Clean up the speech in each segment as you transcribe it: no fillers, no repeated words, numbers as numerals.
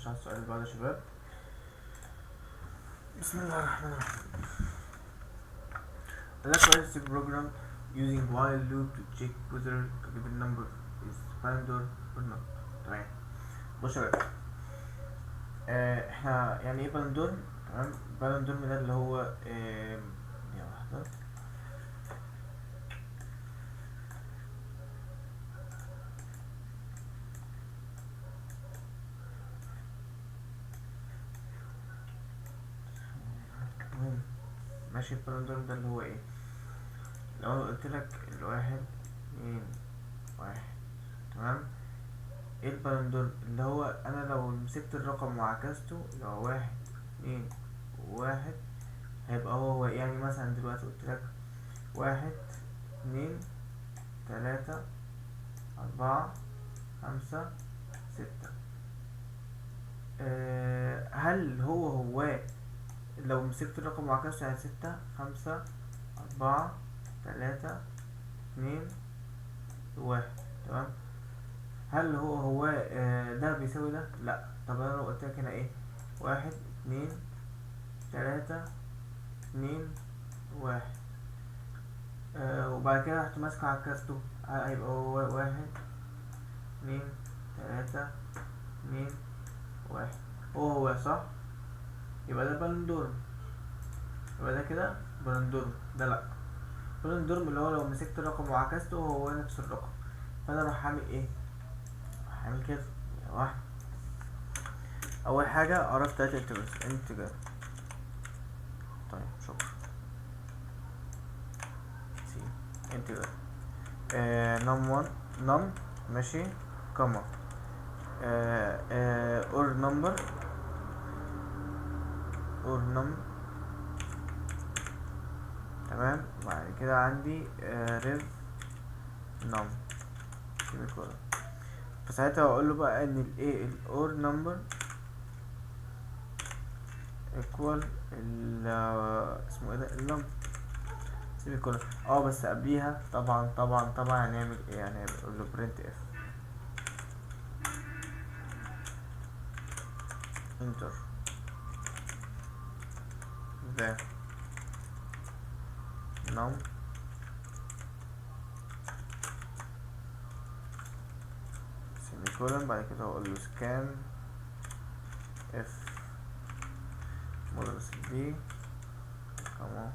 نخش على السؤال اللي بعده يا شباب. بسم الله الرحمن الرحيم. Let's write a program using while loop to check whether a given number is bounded or not. تمام. بص يا شباب، احنا يعني ايه باندورم؟ تمام. باندورم ده اللي هو ثانية واحدة. المهم، ماشي. الباندورم ده اللي هو ايه؟ لو انا قلت لك الواحد اتنين واحد، تمام. ايه الباندورم؟ اللي هو انا لو مسكت الرقم وعكسته، اللي هو واحد اتنين واحد، هيبقى هو يعني مثلا دلوقتي قلت لك واحد اتنين تلاتة أربعة خمسة ستة. هل هو لو مسكت الرقم وعكسته يعني ستة خمسة أربعة تلاتة اتنين واحد، تمام. هل هو ده بيساوي ده؟ لا. طب انا لو قلت لك هنا ايه؟ واحد اتنين تلاتة اتنين واحد، وبعد كده رحت ماسكه عكسته، هيبقى هو واحد اتنين تلاتة اتنين واحد. هو صح؟ يبقى ده بالندورم. يبقى ده كده بالندورم. ده لا. بالندورم اللي هو لو مسكت الرقم وعكسته هو نفس الرقم. فانا راح اعمل ايه؟ راح اعمل كده واحد. اول حاجة عرفت تلاتة انتجر. طيب شكرا. سي انتجر نم 1 نم، ماشي، كما اور نمبر اور نم، تمام. بعد كده عندي ريف نم سيميكولون. فساعتها اقول له بقى ان الايه الاور نمبر ايكوال اسمه ايه ده النم سيميكولون. بس قبليها طبعا هنعمل ايه؟ هنقول له برنت اف انتر ذا نم سيميكولون. بعد كده اقول له سكان اف مودلس دي كمان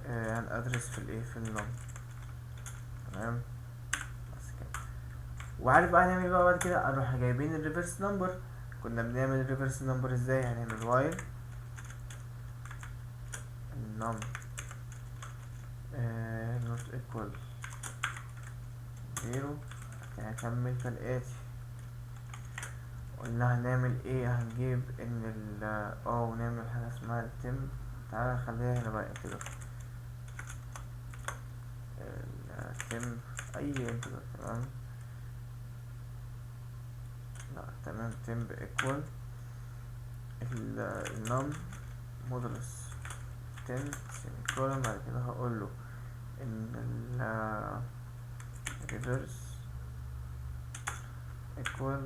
هنأدرس في الايه في النم، تمام. بس كده. وعارف بقى هنعمل بقى بعد كده؟ هنروح جايبين الريفرس نمبر. كنا بنعمل الريفرس نمبر ازاي؟ هنعمل وايل النم نوت ايكوال زيرو. هكمل كالآتي. قلنا هنعمل ايه؟ هنجيب ان ونعمل حاجة اسمها التم. تعالى نخليها هنا بقى انتجر. التم اي انتجر، تمام. لا تمام، تم ايكوال النم مودولس 10 سيميكولون. بعد كده هقول له ان reverse equal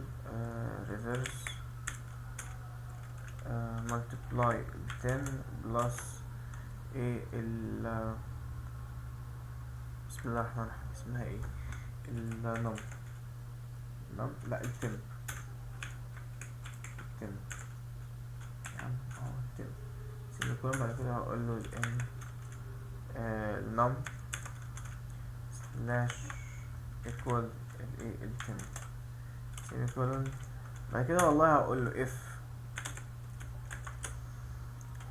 reverse multiply 10 plus ايه بسم الله الرحمن الرحيم. اسمها ايه؟ النم لا التم التم سيميكولون. بعد كده هقول له ان النم سلاش equal الايه التم سيميكولون. بعد كده والله هقول له if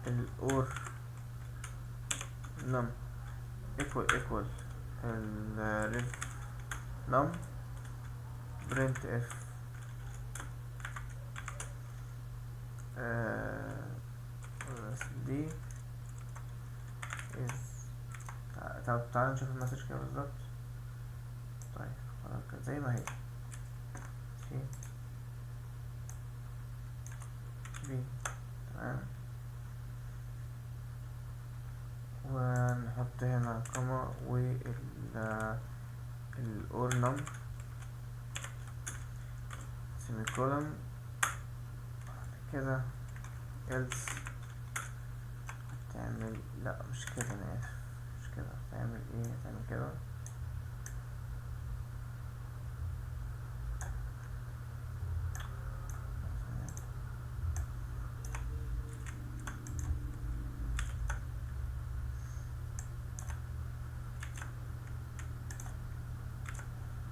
الاور num equal الريف num print if دي is. طب تعالى نشوف المسج كده بالظبط. طيب خلاص كده زي ما هي سي بي، تمام. ونحط هنا كوما الأور نم سيميكولون. كده else تعمل، لا مش كده، انا اسف، مش كده. تعمل ايه؟ تعمل كده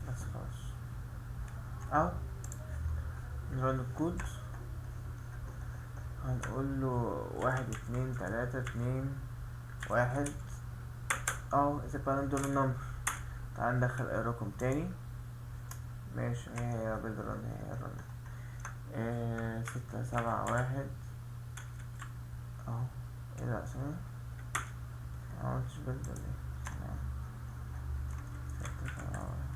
بس خلاص. اهو نرن الكود، هنقول له 1 2 3 2 1. اهو اذا كان دول النمبر. تعال ندخل اي رقم تاني. ماشي، هي بالرن، هي الرن 6 7 1. اهو ايه ده ثانية، معملتش بيلد ولا ايه؟ 6 7 1.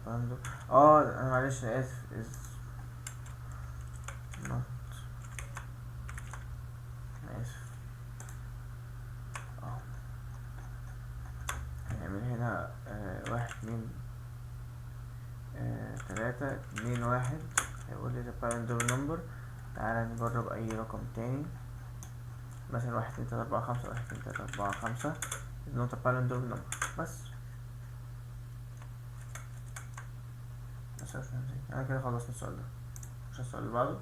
باندو. انا معلش، انا اسف، نوت، انا اسف. اه هنعمل هنا 1 2 3 2 1. هيقول لي the parent number. تعالى نجرب اي رقم تاني، مثلا 1 2 3 4 5. 1 2 3 4 5 not a parent number. بس انا كده خلصنا السؤال ده. مش السؤال اللي بعده.